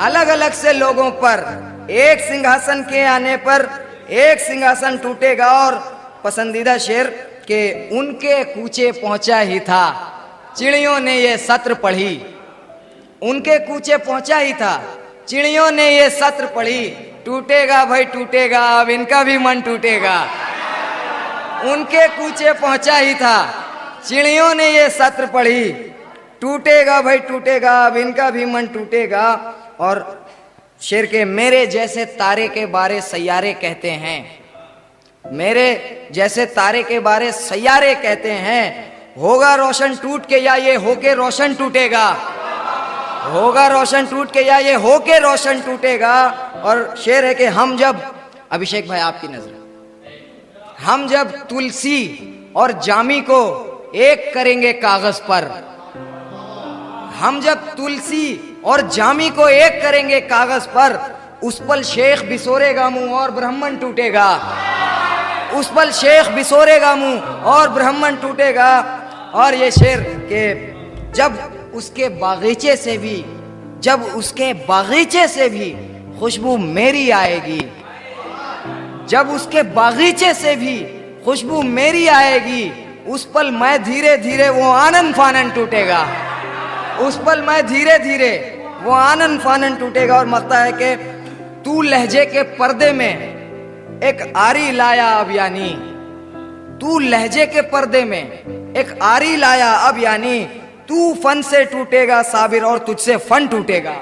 अलग अलग से लोगों पर एक सिंहासन के आने पर एक सिंहासन टूटेगा। और पसंदीदा शेर के उनके कूचे पहुंचा ही था, चिड़ियों ने ये सत्र पढ़ी। उनके कूचे पहुंचा ही था, चिड़ियों ने ये सत्र पढ़ी। टूटेगा भाई टूटेगा, अब इनका भी मन टूटेगा। उनके कूचे पहुंचा ही था, चिड़ियों ने ये सत्र पढ़ी। टूटेगा भाई टूटेगा, अब इनका भी मन टूटेगा। और शेर के मेरे जैसे तारे के बारे सैयारे कहते हैं, मेरे जैसे तारे के बारे सैयारे कहते हैं। होगा रोशन टूट के या ये होके रोशन टूटेगा, होगा रोशन टूट के या ये होके रोशन टूटेगा। और शेर है कि हम जब, अभिषेक भाई आपकी नजर, हम जब तुलसी और जामी को एक करेंगे कागज पर, हम जब तुलसी और जामी को एक करेंगे कागज पर, उस पल शेख बिसोरेगा मुंह और ब्राह्मण टूटेगा। उस पल शेख बिसोरेगा मुंह और ब्राह्मण टूटेगा। और ये शेर के जब उसके बागीचे से भी, जब उसके बागीचे से भी खुशबू मेरी आएगी, जब उसके बागीचे से भी खुशबू मेरी आएगी, उस पल मैं धीरे धीरे वो आनन फानन टूटेगा। उस पल मैं धीरे धीरे वो आनन फानन टूटेगा। और मरता है कि तू लहजे के पर्दे में एक आरी लाया अब यानी, तू लहजे के पर्दे में एक आरी लाया अब यानी, तू फन से टूटेगा साबिर और तुझसे फन टूटेगा।